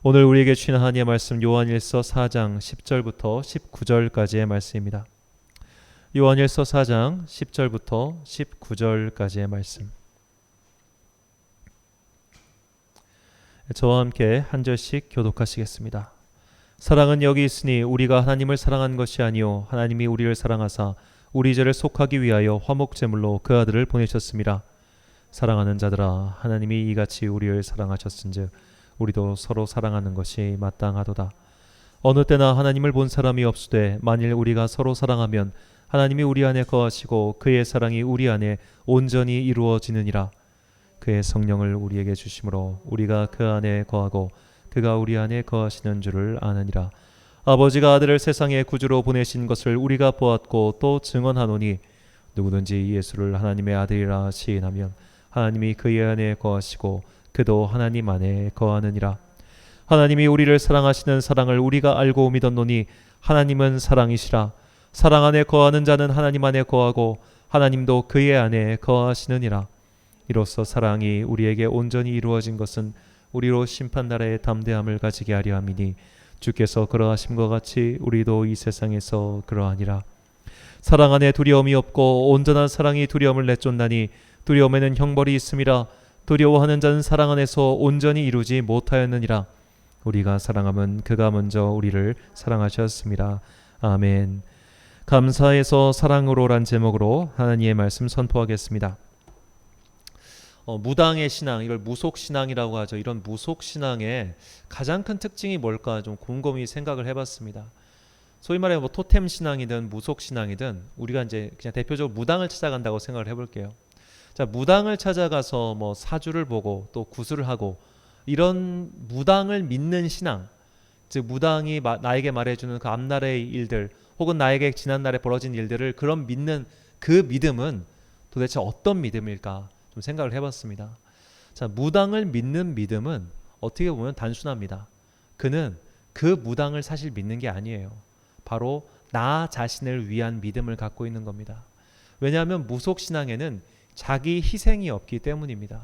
오늘 우리에게 주신 하나님의 말씀 요한일서 4장 10절부터 19절까지의 말씀입니다. 요한일서 4장 10절부터 19절까지의 말씀. 저와 함께 한 절씩 교독하시겠습니다. 사랑은 여기 있으니 우리가 하나님을 사랑한 것이 아니요 하나님이 우리를 사랑하사 우리 죄를 속하기 위하여 화목제물로 그 아들을 보내셨습니다. 사랑하는 자들아, 하나님이 이같이 우리를 사랑하셨은즉 우리도 서로 사랑하는 것이 마땅하도다. 어느 때나 하나님을 본 사람이 없으되 만일 우리가 서로 사랑하면 하나님이 우리 안에 거하시고 그의 사랑이 우리 안에 온전히 이루어지느니라. 그의 성령을 우리에게 주심으로 우리가 그 안에 거하고 그가 우리 안에 거하시는 줄을 아느니라. 아버지가 아들을 세상의 구주로 보내신 것을 우리가 보았고 또 증언하노니 누구든지 예수를 하나님의 아들이라 시인하면 하나님이 그의 안에 거하시고 그도 하나님 안에 거하느니라. 하나님이 우리를 사랑하시는 사랑을 우리가 알고 믿었노니 하나님은 사랑이시라. 사랑 안에 거하는 자는 하나님 안에 거하고 하나님도 그의 안에 거하시느니라. 이로써 사랑이 우리에게 온전히 이루어진 것은 우리로 심판날에 담대함을 가지게 하려 함이니 주께서 그러하심과 같이 우리도 이 세상에서 그러하니라. 사랑 안에 두려움이 없고 온전한 사랑이 두려움을 내쫓나니 두려움에는 형벌이 있음이라. 두려워하는 자는 사랑 안에서 온전히 이루지 못하였느니라. 우리가 사랑함은 그가 먼저 우리를 사랑하셨습니다. 아멘. 감사해서 사랑으로란 제목으로 하나님의 말씀 선포하겠습니다. 무당의 신앙, 이걸 무속신앙이라고 하죠. 이런 무속신앙의 가장 큰 특징이 뭘까 좀 곰곰이 생각을 해봤습니다. 소위 말해 토템 신앙이든 무속신앙이든 우리가 이제 그냥 대표적으로 무당을 찾아간다고 생각을 해볼게요. 자, 무당을 찾아가서 사주를 보고 또 구슬을 하고 이런 무당을 믿는 신앙, 즉 무당이 나에게 말해주는 그 앞날의 일들 혹은 나에게 지난날에 벌어진 일들을 그런 믿는 그 믿음은 도대체 어떤 믿음일까 좀 생각을 해봤습니다. 자, 무당을 믿는 믿음은 어떻게 보면 단순합니다. 그는 그 무당을 사실 믿는 게 아니에요. 바로 나 자신을 위한 믿음을 갖고 있는 겁니다. 왜냐하면 무속신앙에는 자기 희생이 없기 때문입니다.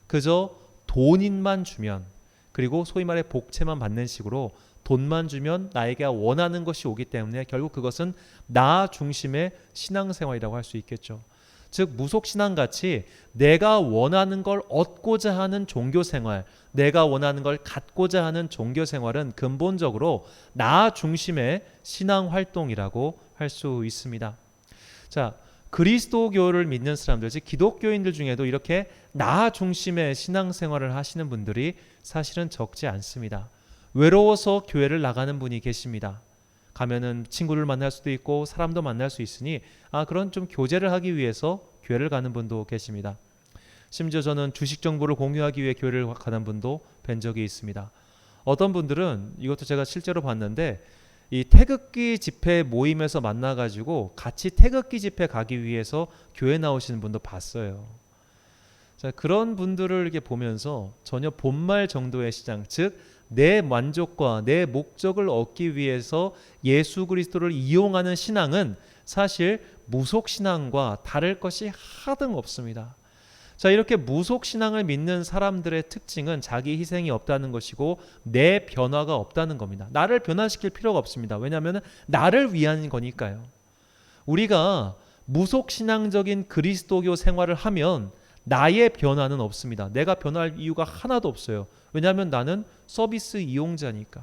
그저 돈인만 주면, 그리고 소위 말해 복채만 받는 식으로 돈만 주면 나에게 원하는 것이 오기 때문에 결국 그것은 나 중심의 신앙생활이라고 할 수 있겠죠. 즉 무속신앙같이 내가 원하는 걸 얻고자 하는 종교생활, 내가 원하는 걸 갖고자 하는 종교생활은 근본적으로 나 중심의 신앙활동이라고 할 수 있습니다. 자, 그리스도교를 믿는 사람들, 즉 기독교인들 중에도 이렇게 나 중심의 신앙생활을 하시는 분들이 사실은 적지 않습니다. 외로워서 교회를 나가는 분이 계십니다. 가면은 친구를 만날 수도 있고 사람도 만날 수 있으니 그런 좀 교제를 하기 위해서 교회를 가는 분도 계십니다. 심지어 저는 주식 정보를 공유하기 위해 교회를 가는 분도 뵌 적이 있습니다. 어떤 분들은 이것도 제가 실제로 봤는데 이 태극기 집회 모임에서 만나가지고 같이 태극기 집회 가기 위해서 교회 나오시는 분도 봤어요. 자, 그런 분들을 이렇게 보면서 전혀 본말 정도의 시장, 즉 내 만족과 내 목적을 얻기 위해서 예수 그리스도를 이용하는 신앙은 사실 무속신앙과 다를 것이 하등 없습니다. 자, 이렇게 무속신앙을 믿는 사람들의 특징은 자기 희생이 없다는 것이고 내 변화가 없다는 겁니다. 나를 변화시킬 필요가 없습니다. 왜냐하면 나를 위한 거니까요. 우리가 무속신앙적인 그리스도교 생활을 하면 나의 변화는 없습니다. 내가 변화할 이유가 하나도 없어요. 왜냐하면 나는 서비스 이용자니까.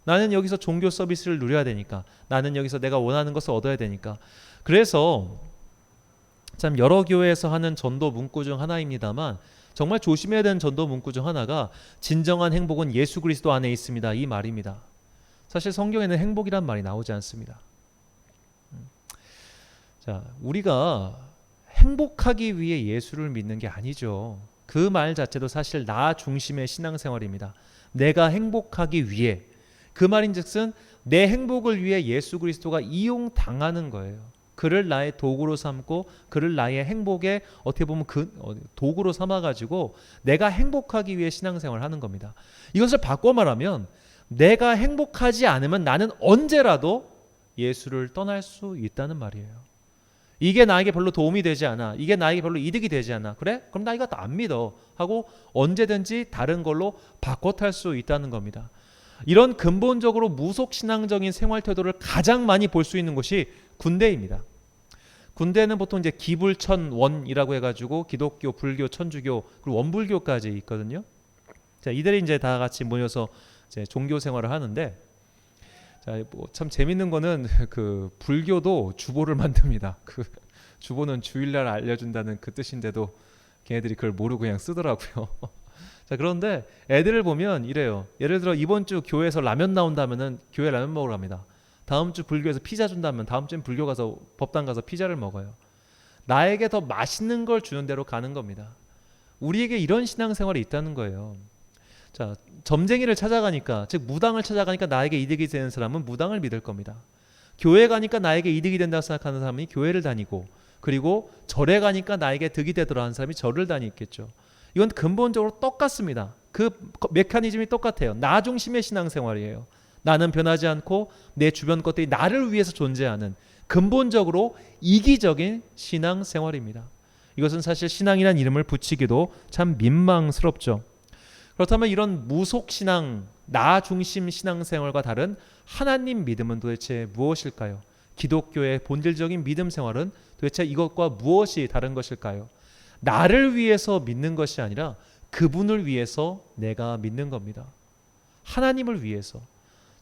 나는 여기서 종교 서비스를 누려야 되니까. 나는 여기서 내가 원하는 것을 얻어야 되니까. 그래서 참 여러 교회에서 하는 전도 문구 중 하나입니다만 정말 조심해야 되는 전도 문구 중 하나가 진정한 행복은 예수 그리스도 안에 있습니다. 이 말입니다. 사실 성경에는 행복이란 말이 나오지 않습니다. 자, 우리가 행복하기 위해 예수를 믿는 게 아니죠. 그 말 자체도 사실 나 중심의 신앙생활입니다. 내가 행복하기 위해, 그 말인즉슨 내 행복을 위해 예수 그리스도가 이용당하는 거예요. 그를 나의 도구로 삼고 그를 나의 행복의 어떻게 보면 그 도구로 삼아가지고 내가 행복하기 위해 신앙생활을 하는 겁니다. 이것을 바꿔 말하면 내가 행복하지 않으면 나는 언제라도 예수를 떠날 수 있다는 말이에요. 이게 나에게 별로 도움이 되지 않아. 이게 나에게 별로 이득이 되지 않아. 그래? 그럼 나 이거 안 믿어. 하고 언제든지 다른 걸로 바꿔 탈 수 있다는 겁니다. 이런 근본적으로 무속신앙적인 생활 태도를 가장 많이 볼 수 있는 곳이 군대입니다. 군대는 보통 이제 기불천원이라고 해가지고 기독교, 불교, 천주교 그리고 원불교까지 있거든요. 자, 이들이 이제 다 같이 모여서 이제 종교 생활을 하는데, 자, 뭐 참 재밌는 거는 그 불교도 주보를 만듭니다. 그 주보는 주일날 알려준다는 그 뜻인데도 걔네들이 그걸 모르고 그냥 쓰더라고요. 자, 그런데 애들을 보면 이래요. 예를 들어 이번 주 교회에서 라면 나온다면은 교회 라면 먹으러 갑니다. 다음 주 불교에서 피자 준다면 다음 주엔 불교 가서 법당 가서 피자를 먹어요. 나에게 더 맛있는 걸 주는 대로 가는 겁니다. 우리에게 이런 신앙생활이 있다는 거예요. 자, 점쟁이를 찾아가니까, 즉 무당을 찾아가니까 나에게 이득이 되는 사람은 무당을 믿을 겁니다. 교회 가니까 나에게 이득이 된다고 생각하는 사람이 교회를 다니고, 그리고 절에 가니까 나에게 득이 되더라 하는 사람이 절을 다니겠죠. 이건 근본적으로 똑같습니다. 그 메커니즘이 똑같아요. 나 중심의 신앙생활이에요. 나는 변하지 않고 내 주변 것들이 나를 위해서 존재하는 근본적으로 이기적인 신앙생활입니다. 이것은 사실 신앙이란 이름을 붙이기도 참 민망스럽죠. 그렇다면 이런 무속신앙, 나 중심 신앙생활과 다른 하나님 믿음은 도대체 무엇일까요? 기독교의 본질적인 믿음 생활은 도대체 이것과 무엇이 다른 것일까요? 나를 위해서 믿는 것이 아니라 그분을 위해서 내가 믿는 겁니다. 하나님을 위해서.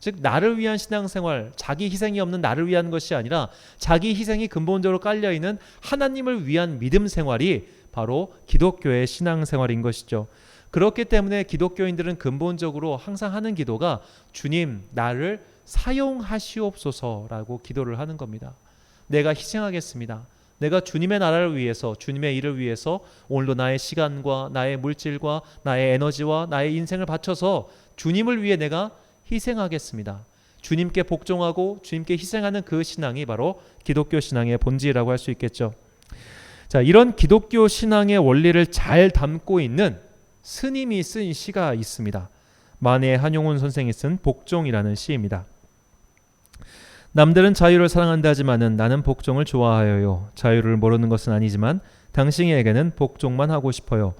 즉 나를 위한 신앙생활, 자기 희생이 없는 나를 위한 것이 아니라 자기 희생이 근본적으로 깔려있는 하나님을 위한 믿음 생활이 바로 기독교의 신앙생활인 것이죠. 그렇기 때문에 기독교인들은 근본적으로 항상 하는 기도가 주님 나를 사용하시옵소서라고 기도를 하는 겁니다. 내가 희생하겠습니다. 내가 주님의 나라를 위해서, 주님의 일을 위해서 오늘도 나의 시간과 나의 물질과 나의 에너지와 나의 인생을 바쳐서 주님을 위해 내가 희생하겠습니다. 주님께 복종하고 주님께 희생하는 그 신앙이 바로 기독교 신앙의 본질이라고 할 수 있겠죠. 자, 이런 기독교 신앙의 원리를 잘 담고 있는 스님이 쓴 시가 있습니다. 만해 한용운 선생이 쓴 복종이라는 시입니다. 남들은 자유를 사랑한다 하지만은 나는 복종을 좋아하여요. 자유를 모르는 것은 아니지만 당신에게는 복종만 하고 싶어요.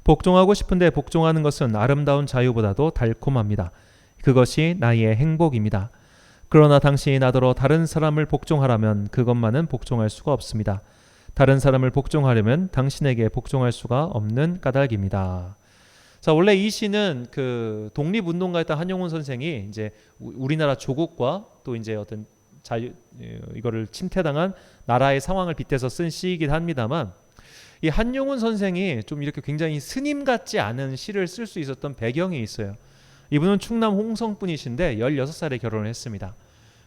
복종하고 싶은데 복종하는 것은 아름다운 자유보다도 달콤합니다. 그것이 나의 행복입니다. 그러나 당신이 나더러 다른 사람을 복종하라면 그것만은 복종할 수가 없습니다. 다른 사람을 복종하려면 당신에게 복종할 수가 없는 까닭입니다. 자, 원래 이 시는 그 독립운동가였던 한용운 선생이 이제 우리나라 조국과 또 이제 어떤 이거를 침탈당한 나라의 상황을 빗대서 쓴 시이긴 합니다만, 이 한용운 선생이 좀 이렇게 굉장히 스님 같지 않은 시를 쓸 수 있었던 배경이 있어요. 이분은 충남 홍성 분이신데 16살에 결혼을 했습니다.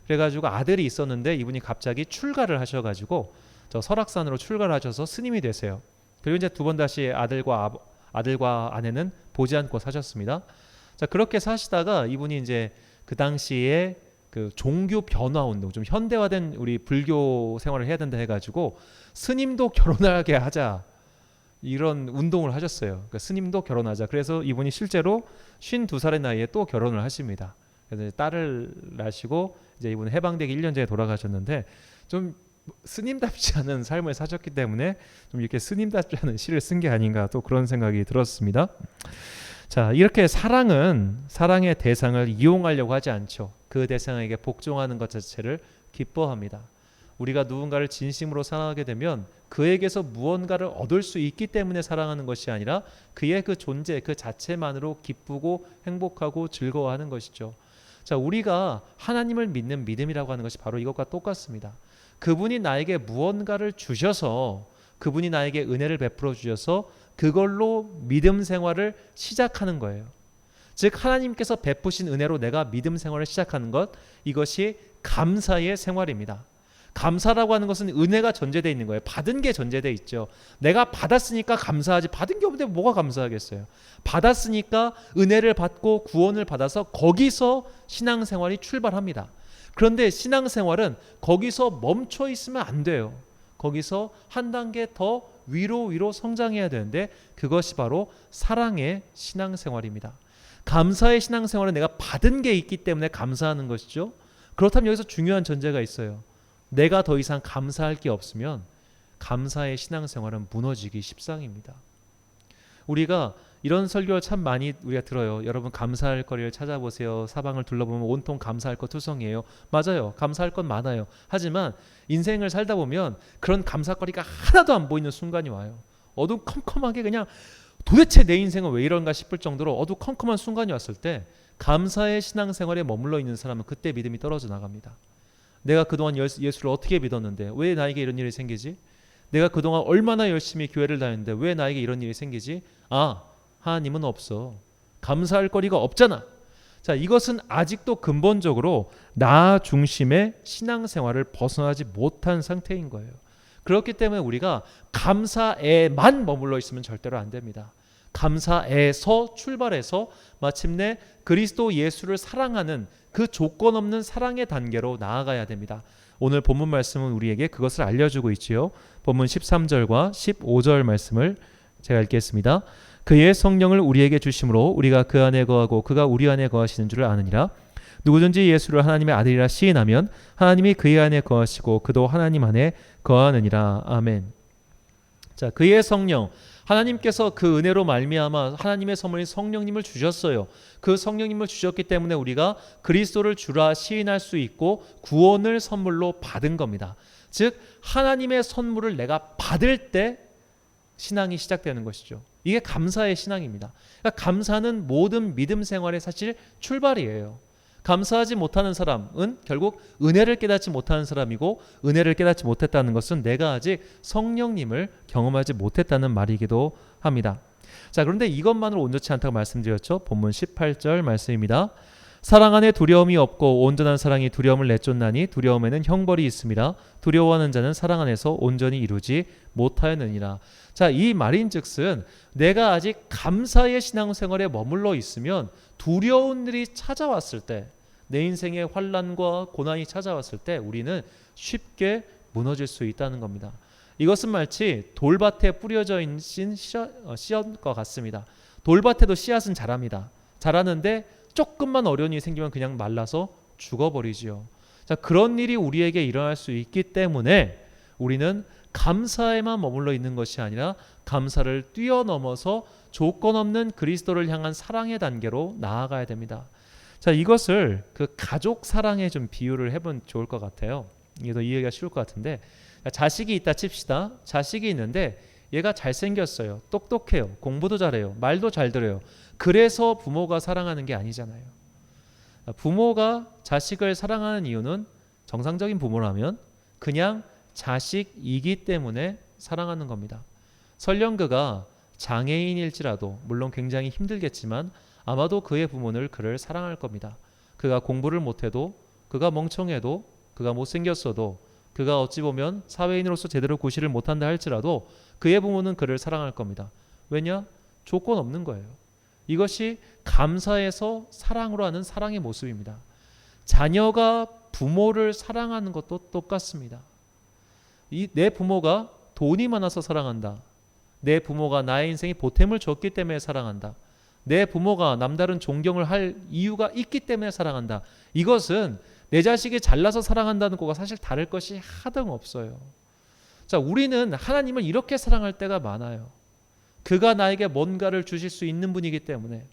그래가지고 아들이 있었는데 이분이 갑자기 출가를 하셔가지고 저 설악산으로 출가를 하셔서 스님이 되세요. 그리고 이제 두 번 다시 아들과 아내는 보지 않고 사셨습니다. 자, 그렇게 사시다가 이분이 이제 그 당시에 그 종교 변화 운동, 좀 현대화된 우리 불교 생활을 해야 된다 해가지고 스님도 결혼하게 하자 이런 운동을 하셨어요. 그러니까 스님도 결혼하자. 그래서 이분이 실제로 52살의 나이에 또 결혼을 하십니다. 그래서 딸을 낳으시고 이제 이분 해방되기 1년 전에 돌아가셨는데 좀 스님답지 않은 삶을 사셨기 때문에 좀 이렇게 스님답지 않은 시를 쓴 게 아닌가 또 그런 생각이 들었습니다. 자, 이렇게 사랑은 사랑의 대상을 이용하려고 하지 않죠. 그 대상에게 복종하는 것 자체를 기뻐합니다. 우리가 누군가를 진심으로 사랑하게 되면 그에게서 무언가를 얻을 수 있기 때문에 사랑하는 것이 아니라 그의 그 존재 그 자체만으로 기쁘고 행복하고 즐거워하는 것이죠. 자, 우리가 하나님을 믿는 믿음이라고 하는 것이 바로 이것과 똑같습니다. 그분이 나에게 무언가를 주셔서, 그분이 나에게 은혜를 베풀어 주셔서 그걸로 믿음 생활을 시작하는 거예요. 즉 하나님께서 베푸신 은혜로 내가 믿음 생활을 시작하는 것, 이것이 감사의 생활입니다. 감사라고 하는 것은 은혜가 전제되어 있는 거예요. 받은 게 전제되어 있죠. 내가 받았으니까 감사하지, 받은 게 없는데 뭐가 감사하겠어요. 받았으니까 은혜를 받고 구원을 받아서 거기서 신앙생활이 출발합니다. 그런데 신앙생활은 거기서 멈춰 있으면 안 돼요. 거기서 한 단계 더 위로 성장해야 되는데 그것이 바로 사랑의 신앙생활입니다. 감사의 신앙생활은 내가 받은 게 있기 때문에 감사하는 것이죠. 그렇다면 여기서 중요한 전제가 있어요. 내가 더 이상 감사할 게 없으면 감사의 신앙생활은 무너지기 십상입니다. 우리가 이런 설교를 참 많이 우리가 들어요. 여러분 감사할 거리를 찾아보세요. 사방을 둘러보면 온통 감사할 것 투성이에요. 맞아요. 감사할 건 많아요. 하지만 인생을 살다 보면 그런 감사거리가 하나도 안 보이는 순간이 와요. 어두컴컴하게 그냥 도대체 내 인생은 왜 이런가 싶을 정도로 어두컴컴한 순간이 왔을 때 감사의 신앙생활에 머물러 있는 사람은 그때 믿음이 떨어져 나갑니다. 내가 그동안 예수를 어떻게 믿었는데 왜 나에게 이런 일이 생기지? 내가 그동안 얼마나 열심히 교회를 다녔는데 왜 나에게 이런 일이 생기지? 하나님은 없어. 감사할 거리가 없잖아. 자, 이것은 아직도 근본적으로 나 중심의 신앙생활을 벗어나지 못한 상태인 거예요. 그렇기 때문에 우리가 감사에만 머물러 있으면 절대로 안 됩니다. 감사에서 출발해서 마침내 그리스도 예수를 사랑하는 그 조건 없는 사랑의 단계로 나아가야 됩니다. 오늘 본문 말씀은 우리에게 그것을 알려주고 있지요. 본문 13절과 15절 말씀을 제가 읽겠습니다. 그의 성령을 우리에게 주심으로 우리가 그 안에 거하고 그가 우리 안에 거하시는 줄을 아느니라. 누구든지 예수를 하나님의 아들이라 시인하면 하나님이 그의 안에 거하시고 그도 하나님 안에 거하느니라. 아멘. 자, 그의 성령, 하나님께서 그 은혜로 말미암아 하나님의 선물인 성령님을 주셨어요. 그 성령님을 주셨기 때문에 우리가 그리스도를 주라 시인할 수 있고 구원을 선물로 받은 겁니다. 즉 하나님의 선물을 내가 받을 때 신앙이 시작되는 것이죠. 이게 감사의 신앙입니다. 그러니까 감사는 모든 믿음 생활의 사실 출발이에요. 감사하지 못하는 사람은 결국 은혜를 깨닫지 못하는 사람이고, 은혜를 깨닫지 못했다는 것은 내가 아직 성령님을 경험하지 못했다는 말이기도 합니다. 자, 그런데 이것만으로 온전치 않다고 말씀드렸죠. 본문 18절 말씀입니다. 사랑 안에 두려움이 없고 온전한 사랑이 두려움을 내쫓나니 두려움에는 형벌이 있습니다. 두려워하는 자는 사랑 안에서 온전히 이루지 못하였느니라. 자, 이 말인즉슨 내가 아직 감사의 신앙생활에 머물러 있으면 두려운 일이 찾아왔을 때, 내 인생의 환난과 고난이 찾아왔을 때 우리는 쉽게 무너질 수 있다는 겁니다. 이것은 마치 돌밭에 뿌려져 있는 씨앗과 같습니다. 돌밭에도 씨앗은 자랍니다. 자라는데 조금만 어려운 일이 생기면 그냥 말라서 죽어버리지요. 자, 그런 일이 우리에게 일어날 수 있기 때문에 우리는 감사에만 머물러 있는 것이 아니라 감사를 뛰어넘어서 조건 없는 그리스도를 향한 사랑의 단계로 나아가야 됩니다. 자, 이것을 그 가족 사랑에 좀 비유를 해보면 좋을 것 같아요. 이게 더 이해가 쉬울 것 같은데, 자식이 있다 칩시다. 자식이 있는데 얘가 잘생겼어요. 똑똑해요. 공부도 잘해요. 말도 잘 들어요. 그래서 부모가 사랑하는 게 아니잖아요. 부모가 자식을 사랑하는 이유는 정상적인 부모라면 그냥 자식이기 때문에 사랑하는 겁니다. 설령 그가 장애인일지라도 물론 굉장히 힘들겠지만 아마도 그의 부모는 그를 사랑할 겁니다. 그가 공부를 못해도, 그가 멍청해도, 그가 못생겼어도, 그가 어찌 보면 사회인으로서 제대로 구실을 못한다 할지라도 그의 부모는 그를 사랑할 겁니다. 왜냐? 조건 없는 거예요. 이것이 감사에서 사랑으로 하는 사랑의 모습입니다. 자녀가 부모를 사랑하는 것도 똑같습니다. 내 부모가 돈이 많아서 사랑한다. 내 부모가 나의 인생에 보탬을 줬기 때문에 사랑한다. 내 부모가 남다른 존경을 할 이유가 있기 때문에 사랑한다. 이것은 내 자식이 잘나서 사랑한다는 것과 사실 다를 것이 하등 없어요. 자, 우리는 하나님을 이렇게 사랑할 때가 많아요. 그가 나에게 뭔가를 주실 수 있는 분이기 때문에,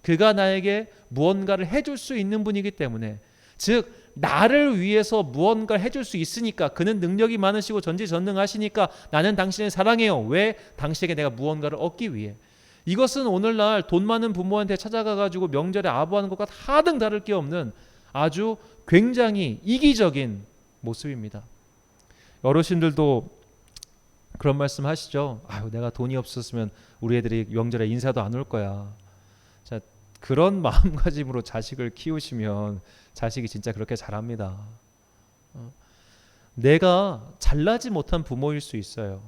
그가 나에게 무언가를 해줄 수 있는 분이기 때문에, 즉 나를 위해서 무언가를 해줄 수 있으니까, 그는 능력이 많으시고 전지전능하시니까 나는 당신을 사랑해요. 왜? 당신에게 내가 무언가를 얻기 위해. 이것은 오늘날 돈 많은 부모한테 찾아가가지고 명절에 아부하는 것과 하등 다를 게 없는 아주 굉장히 이기적인 모습입니다. 어르신들도 그런 말씀 하시죠. 아유, 내가 돈이 없었으면 우리 애들이 명절에 인사도 안 올 거야. 자, 그런 마음가짐으로 자식을 키우시면 자식이 진짜 그렇게 자랍니다. 내가 잘나지 못한 부모일 수 있어요.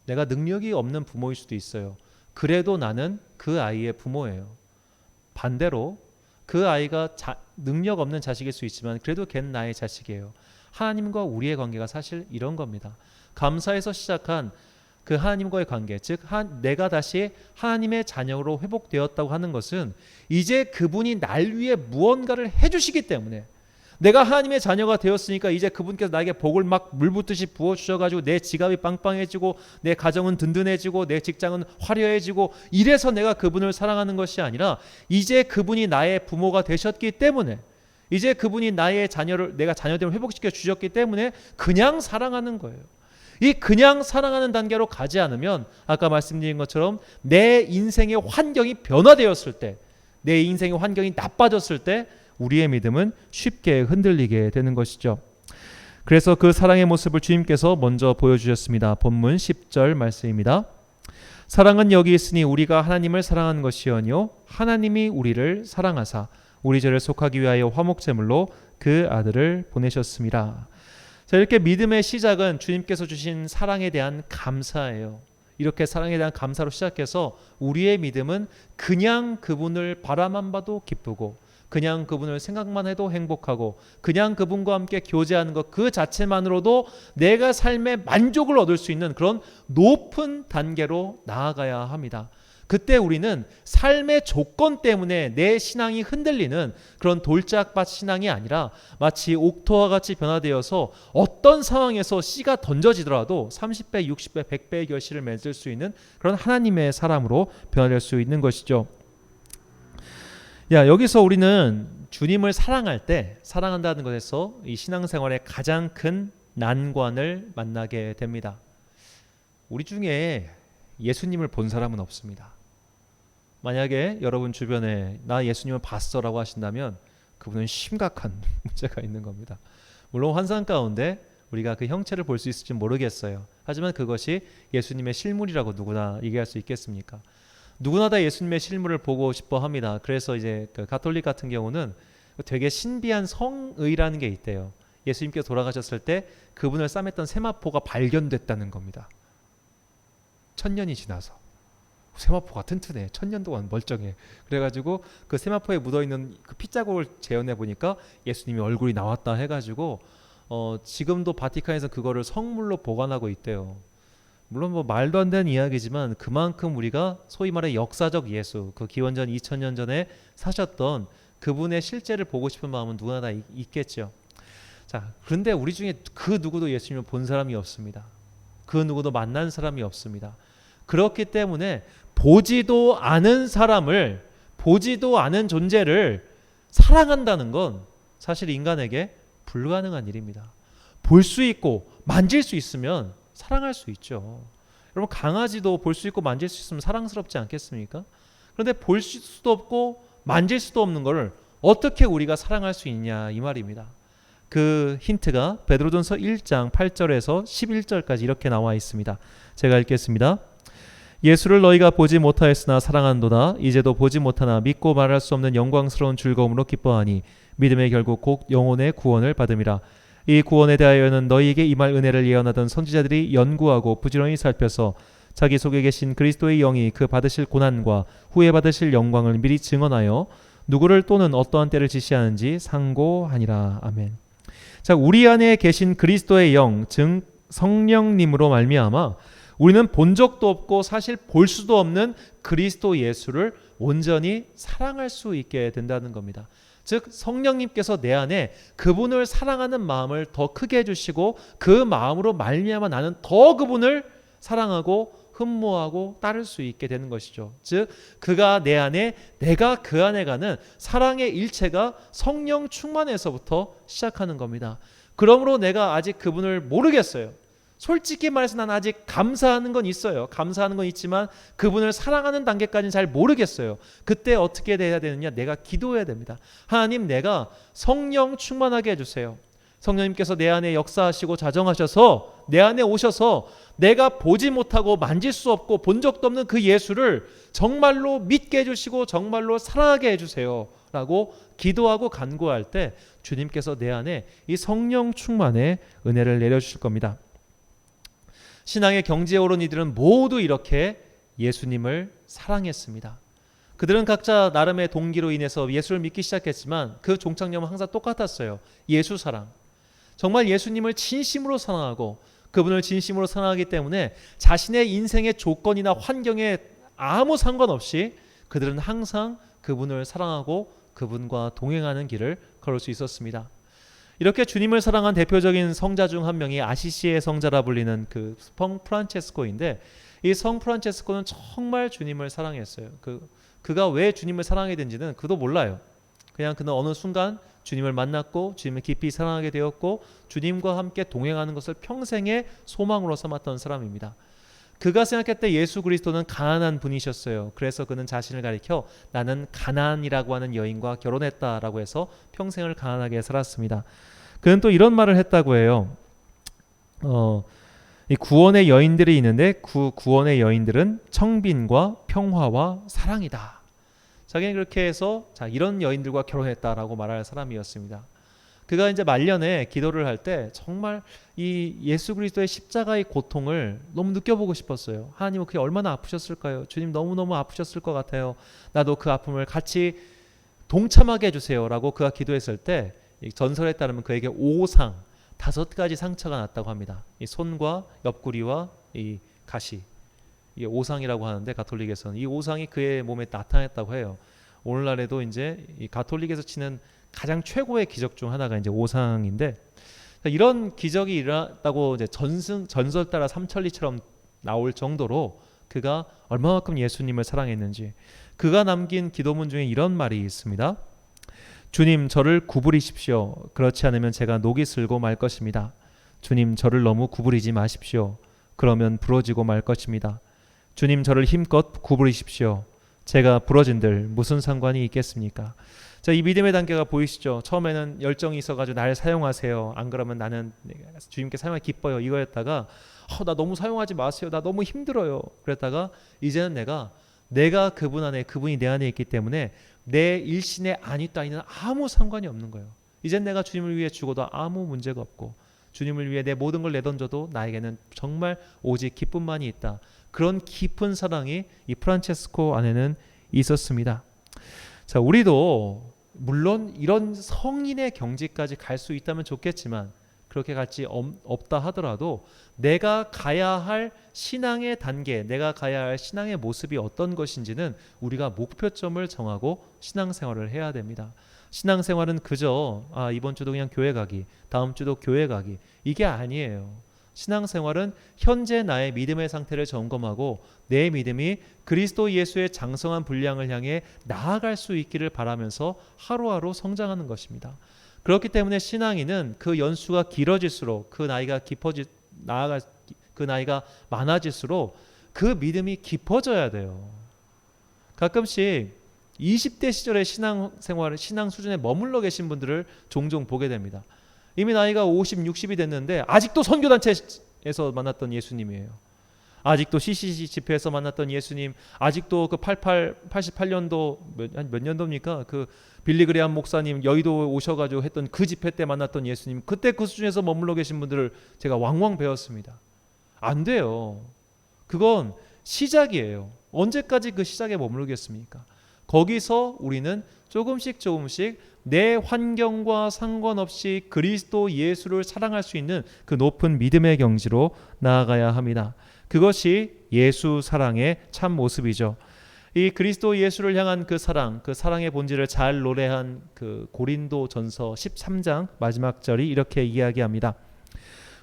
내가 능력이 없는 부모일 수도 있어요. 그래도 나는 그 아이의 부모예요. 반대로 그 아이가 능력 없는 자식일 수 있지만 그래도 걔는 나의 자식이에요. 하나님과 우리의 관계가 사실 이런 겁니다. 감사에서 시작한 그 하나님과의 관계, 즉 내가 다시 하나님의 자녀로 회복되었다고 하는 것은 이제 그분이 날 위해 무언가를 해주시기 때문에, 내가 하나님의 자녀가 되었으니까 이제 그분께서 나에게 복을 막 물붓듯이 부어주셔가지고 내 지갑이 빵빵해지고 내 가정은 든든해지고 내 직장은 화려해지고 이래서 내가 그분을 사랑하는 것이 아니라 이제 그분이 나의 부모가 되셨기 때문에, 이제 그분이 나의 자녀를, 내가 자녀됨을 회복시켜 주셨기 때문에 그냥 사랑하는 거예요. 이 그냥 사랑하는 단계로 가지 않으면 아까 말씀드린 것처럼 내 인생의 환경이 변화되었을 때, 내 인생의 환경이 나빠졌을 때 우리의 믿음은 쉽게 흔들리게 되는 것이죠. 그래서 그 사랑의 모습을 주님께서 먼저 보여주셨습니다. 본문 10절 말씀입니다. 사랑은 여기 있으니 우리가 하나님을 사랑한 것이오니요 하나님이 우리를 사랑하사 우리 죄를 속하기 위하여 화목제물로 그 아들을 보내셨습니다. 자, 이렇게 믿음의 시작은 주님께서 주신 사랑에 대한 감사예요. 이렇게 사랑에 대한 감사로 시작해서 우리의 믿음은 그냥 그분을 바라만 봐도 기쁘고 그냥 그분을 생각만 해도 행복하고 그냥 그분과 함께 교제하는 것 그 자체만으로도 내가 삶의 만족을 얻을 수 있는 그런 높은 단계로 나아가야 합니다. 그때 우리는 삶의 조건 때문에 내 신앙이 흔들리는 그런 돌짝밭 신앙이 아니라 마치 옥토와 같이 변화되어서 어떤 상황에서 씨가 던져지더라도 30배, 60배, 100배의 결실을 맺을 수 있는 그런 하나님의 사람으로 변화될 수 있는 것이죠. 여기서 우리는 주님을 사랑할 때, 사랑한다는 것에서 이 신앙생활의 가장 큰 난관을 만나게 됩니다. 우리 중에 예수님을 본 사람은 없습니다. 만약에 여러분 주변에 나 예수님을 봤어 라고 하신다면 그분은 심각한 문제가 있는 겁니다. 물론 환상 가운데 우리가 그 형체를 볼 수 있을지 모르겠어요. 하지만 그것이 예수님의 실물이라고 누구나 얘기할 수 있겠습니까? 누구나 다 예수님의 실물을 보고 싶어 합니다. 그래서 이제 그 가톨릭 같은 경우는 되게 신비한 성의라는 게 있대요. 예수님께서 돌아가셨을 때 그분을 싸맸던 세마포가 발견됐다는 겁니다. 1000년이 지나서 세마포가 튼튼해, 1000년 동안 멀쩡해. 그래가지고 그 세마포에 묻어있는 그 핏자국을 재현해 보니까 예수님이 얼굴이 나왔다 해가지고 지금도 바티칸에서 그거를 성물로 보관하고 있대요. 물론 뭐 말도 안 되는 이야기지만 그만큼 우리가 소위 말해 역사적 예수, 그 기원전 2000년 전에 사셨던 그분의 실제를 보고 싶은 마음은 누구나 다 있겠죠. 자, 그런데 우리 중에 그 누구도 예수님을 본 사람이 없습니다. 그 누구도 만난 사람이 없습니다. 그렇기 때문에 보지도 않은 사람을, 보지도 않은 존재를 사랑한다는 건 사실 인간에게 불가능한 일입니다. 볼 수 있고 만질 수 있으면 사랑할 수 있죠. 여러분, 강아지도 볼 수 있고 만질 수 있으면 사랑스럽지 않겠습니까? 그런데 볼 수도 없고 만질 수도 없는 것을 어떻게 우리가 사랑할 수 있냐 이 말입니다. 그 힌트가 베드로전서 1장 8절에서 11절까지 이렇게 나와 있습니다. 제가 읽겠습니다. 예수를 너희가 보지 못하였으나 사랑한도다. 이제도 보지 못하나 믿고 말할 수 없는 영광스러운 즐거움으로 기뻐하니 믿음의 결국 곧 영혼의 구원을 받음이라. 이 구원에 대하여는 너희에게 임할 은혜를 예언하던 선지자들이 연구하고 부지런히 살펴서 자기 속에 계신 그리스도의 영이 그 받으실 고난과 후에 받으실 영광을 미리 증언하여 누구를 또는 어떠한 때를 지시하는지 상고하니라. 아멘. 자, 우리 안에 계신 그리스도의 영, 즉 성령님으로 말미암아 우리는 본 적도 없고 사실 볼 수도 없는 그리스도 예수를 온전히 사랑할 수 있게 된다는 겁니다. 즉 성령님께서 내 안에 그분을 사랑하는 마음을 더 크게 해주시고 그 마음으로 말미암아 나는 더 그분을 사랑하고 흠모하고 따를 수 있게 되는 것이죠. 즉 그가 내 안에, 내가 그 안에 가는 사랑의 일체가 성령 충만에서부터 시작하는 겁니다. 그러므로 내가 아직 그분을 모르겠어요. 솔직히 말해서 난 아직 감사하는 건 있어요. 감사하는 건 있지만 그분을 사랑하는 단계까지는 잘 모르겠어요. 그때 어떻게 해야 되느냐? 내가 기도해야 됩니다. 하나님, 내가 성령 충만하게 해주세요. 성령님께서 내 안에 역사하시고 자정하셔서 내 안에 오셔서 내가 보지 못하고 만질 수 없고 본 적도 없는 그 예수를 정말로 믿게 해주시고 정말로 사랑하게 해주세요 라고 기도하고 간구할 때 주님께서 내 안에 이 성령 충만의 은혜를 내려주실 겁니다. 신앙의 경지에 오른 이들은 모두 이렇게 예수님을 사랑했습니다. 그들은 각자 나름의 동기로 인해서 예수를 믿기 시작했지만 그 종착역은 항상 똑같았어요. 예수 사랑. 정말 예수님을 진심으로 사랑하고 그분을 진심으로 사랑하기 때문에 자신의 인생의 조건이나 환경에 아무 상관없이 그들은 항상 그분을 사랑하고 그분과 동행하는 길을 걸을 수 있었습니다. 이렇게 주님을 사랑한 대표적인 성자 중 한 명이 아시시의 성자라 불리는 그 성 프란체스코인데, 이 성 프란체스코는 정말 주님을 사랑했어요. 그가 왜 주님을 사랑하게 된지는 그도 몰라요. 그냥 그는 어느 순간 주님을 만났고 주님을 깊이 사랑하게 되었고 주님과 함께 동행하는 것을 평생의 소망으로 삼았던 사람입니다. 그가 생각할 때 예수 그리스도는 가난한 분이셨어요. 그래서 그는 자신을 가리켜 나는 가난이라고 하는 여인과 결혼했다라고 해서 평생을 가난하게 살았습니다. 그는 또 이런 말을 했다고 해요. 이 구원의 여인들이 있는데 구원의 여인들은 청빈과 평화와 사랑이다. 자기는 그렇게 해서 이런 여인들과 결혼했다라고 말할 사람이었습니다. 그가 이제 말년에 기도를 할 때 정말 이 예수 그리스도의 십자가의 고통을 너무 느껴보고 싶었어요. 하나님은 그게 얼마나 아프셨을까요? 주님 너무너무 아프셨을 것 같아요. 나도 그 아픔을 같이 동참하게 해주세요 라고 그가 기도했을 때 전설에 따르면 그에게 5상 5가지 상처가 났다고 합니다. 이 손과 옆구리와 이 가시, 이게 5상이라고 하는데 가톨릭에서는 이 5상이 그의 몸에 나타났다고 해요. 오늘날에도 이제 이 가톨릭에서 치는 가장 최고의 기적 중 하나가 이제 5상인데, 이런 기적이 일어났다고 이제 전설 따라 삼천리처럼 나올 정도로 그가 얼마만큼 예수님을 사랑했는지, 그가 남긴 기도문 중에 이런 말이 있습니다. 주님 저를 구부리십시오. 그렇지 않으면 제가 녹이 슬고 말 것입니다. 주님 저를 너무 구부리지 마십시오. 그러면 부러지고 말 것입니다. 주님 저를 힘껏 구부리십시오. 제가 부러진들 무슨 상관이 있겠습니까? 자, 이 믿음의 단계가 보이시죠? 처음에는 열정이 있어가지고 날 사용하세요. 안 그러면 나는 주님께 사용하기 기뻐요. 이거였다가 나 너무 사용하지 마세요. 나 너무 힘들어요. 그랬다가 이제는 내가 그분 안에, 그분이 내 안에 있기 때문에 내 일신의 아니 따위는 아무 상관이 없는 거예요. 이젠 내가 주님을 위해 죽어도 아무 문제가 없고 주님을 위해 내 모든 걸 내던져도 나에게는 정말 오직 기쁨만이 있다. 그런 깊은 사랑이 이 프란체스코 안에는 있었습니다. 자, 우리도 물론 이런 성인의 경지까지 갈 수 있다면 좋겠지만 그렇게 갈 수 없다 하더라도 내가 가야 할 신앙의 단계, 내가 가야 할 신앙의 모습이 어떤 것인지는 우리가 목표점을 정하고 신앙생활을 해야 됩니다. 신앙생활은 그저 이번 주도 그냥 교회 가기, 다음 주도 교회 가기, 이게 아니에요. 신앙생활은 현재 나의 믿음의 상태를 점검하고 내 믿음이 그리스도 예수의 장성한 분량을 향해 나아갈 수 있기를 바라면서 하루하루 성장하는 것입니다. 그렇기 때문에 신앙인은 그 연수가 길어질수록 그 나이가 그 나이가 많아질수록 그 믿음이 깊어져야 돼요. 가끔씩 20대 시절의 신앙생활, 신앙 수준에 머물러 계신 분들을 종종 보게 됩니다. 이미 나이가 50, 60이 됐는데 아직도 선교단체에서 만났던 예수님이에요. 아직도 CCC 집회에서 만났던 예수님, 아직도 그 88년도 몇 년도입니까? 그 빌리그레암 목사님 여의도 오셔가지고 했던 그 집회 때 만났던 예수님, 그때 그 수준에서 머물러 계신 분들을 제가 왕왕 배웠습니다. 안 돼요. 그건 시작이에요. 언제까지 그 시작에 머무르겠습니까? 거기서 우리는 조금씩 내 환경과 상관없이 그리스도 예수를 사랑할 수 있는 그 높은 믿음의 경지로 나아가야 합니다. 그것이 예수 사랑의 참 모습이죠. 이 그리스도 예수를 향한 그 사랑의 본질을 잘 노래한 그 고린도전서 13장 마지막 절이 이렇게 이야기합니다.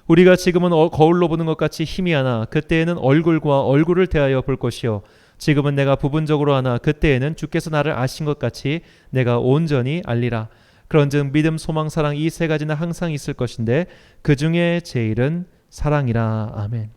우리가 지금은 거울로 보는 것 같이 희미하나 그때에는 얼굴과 얼굴을 대하여 볼 것이요 지금은 내가 부분적으로 하나 그때에는 주께서 나를 아신 것 같이 내가 온전히 알리라. 그런즉 믿음, 소망, 사랑 이 세 가지는 항상 있을 것인데 그 중에 제일은 사랑이라. 아멘.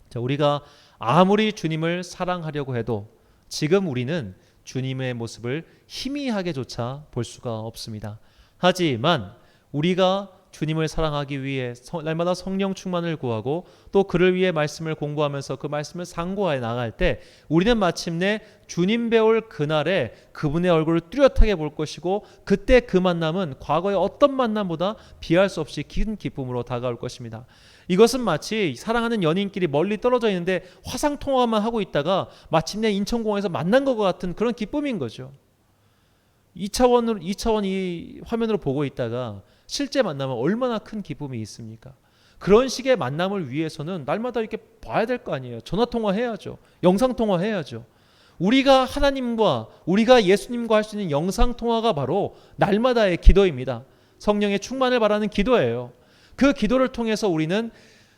자, 우리가 아무리 주님을 사랑하려고 해도 지금 우리는 주님의 모습을 희미하게조차 볼 수가 없습니다. 하지만 우리가 주님을 사랑하기 위해 날마다 성령 충만을 구하고 또 그를 위해 말씀을 공부하면서 그 말씀을 상고하여 나갈 때 우리는 마침내 주님 배울 그날에 그분의 얼굴을 뚜렷하게 볼 것이고 그때 그 만남은 과거의 어떤 만남보다 비할 수 없이 긴 기쁨으로 다가올 것입니다. 이것은 마치 사랑하는 연인끼리 멀리 떨어져 있는데 화상통화만 하고 있다가 마침내 인천공항에서 만난 것 같은 그런 기쁨인 거죠. 2차원 이 화면으로 보고 있다가 실제 만나면 얼마나 큰 기쁨이 있습니까? 그런 식의 만남을 위해서는 날마다 이렇게 봐야 될 거 아니에요. 전화통화 해야죠. 영상통화 해야죠. 우리가 하나님과 우리가 예수님과 할 수 있는 영상통화가 바로 날마다의 기도입니다. 성령의 충만을 바라는 기도예요. 그 기도를 통해서 우리는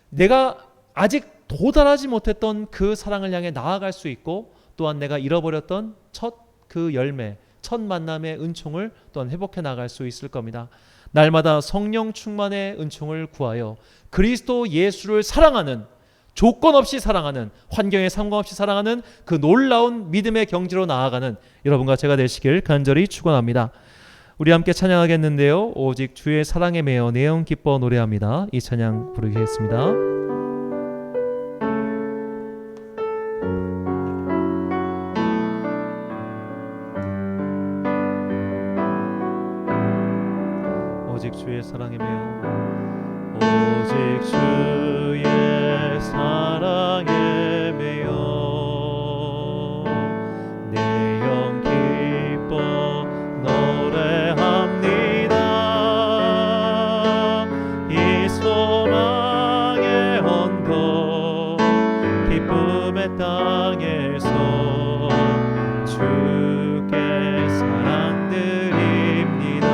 내가 아직 도달하지 못했던 그 사랑을 향해 나아갈 수 있고, 또한 내가 잃어버렸던 첫 그 열매, 첫 만남의 은총을 또한 회복해 나갈 수 있을 겁니다. 날마다 성령 충만의 은총을 구하여 그리스도 예수를 사랑하는, 조건 없이 사랑하는, 환경에 상관없이 사랑하는 그 놀라운 믿음의 경지로 나아가는 여러분과 제가 되시길 간절히 축원합니다. 우리 함께 찬양하겠는데요. 오직 주의 사랑에 매여 내영 기뻐 노래합니다. 이 찬양 부르겠습니다. 오직 주의 사랑에 매여, 오직 주의 사랑에 매여 내 영 기뻐 노래합니다. 이 소망의 언덕 기쁨의 땅에서 주께 사랑드립니다.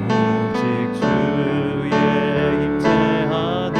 오직 주의 임재 안에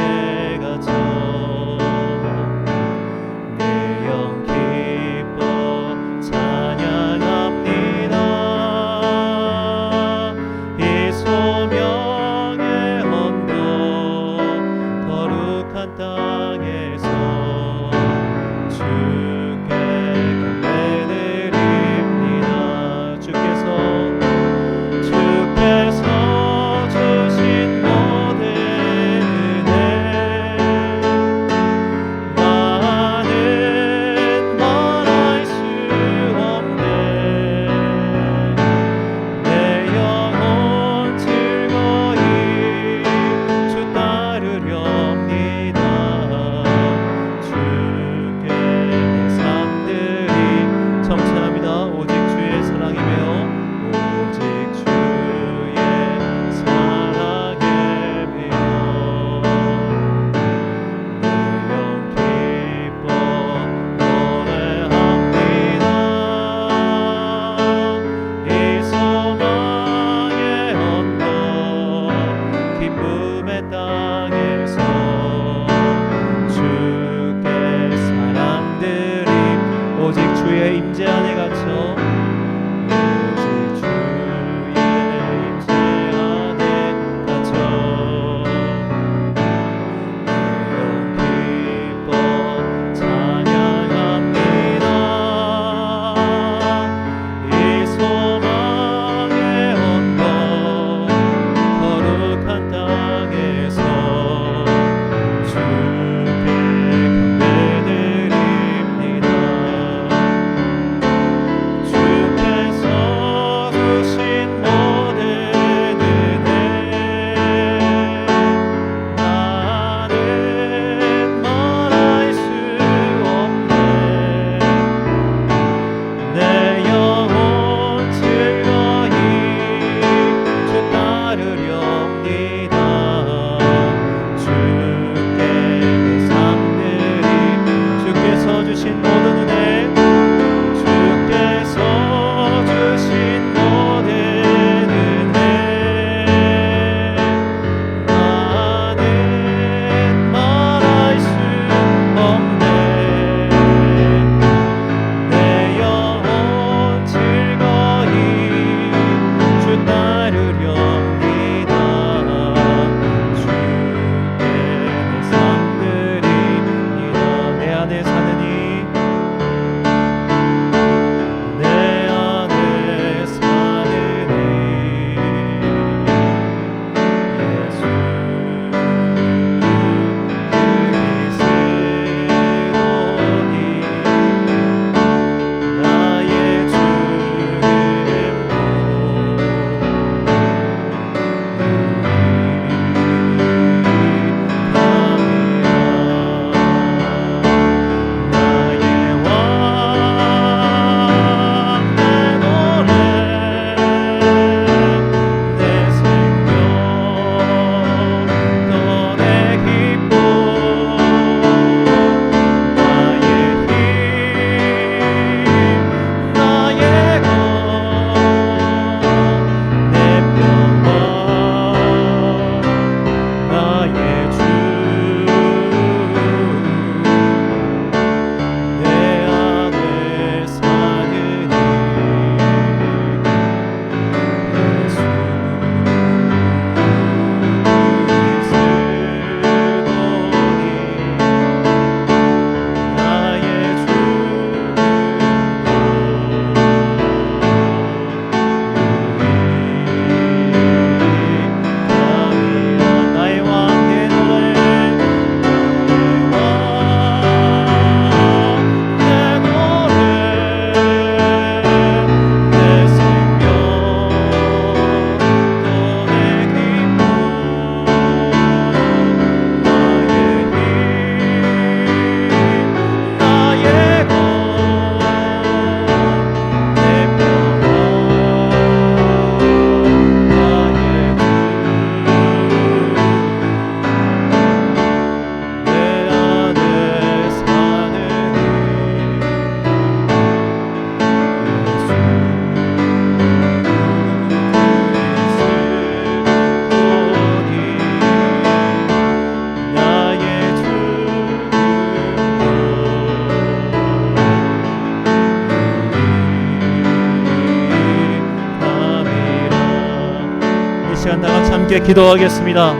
시간 다 같이 함께 기도하겠습니다.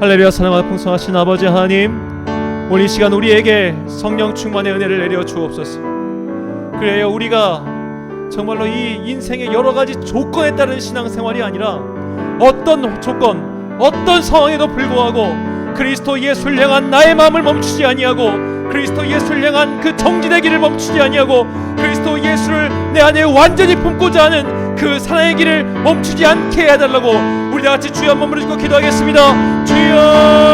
할렐루야. 사랑하고 풍성하신 아버지 하나님, 오늘 이 시간 우리에게 성령 충만의 은혜를 내려 주옵소서. 그래요, 우리가 정말로 이 인생의 여러 가지 조건에 따른 신앙생활이 아니라 어떤 조건, 어떤 상황에도 불구하고 그리스도 예수를 향한 나의 마음을 멈추지 아니하고 그리스도 예수를 향한 그 정진의 길을 멈추지 아니하고 그리스도 예수를 내 안에 완전히 품고자 하는 그 사랑의 길을 멈추지 않게 해달라고 우리 다같이 주여 한번 부르시고 기도하겠습니다. 주여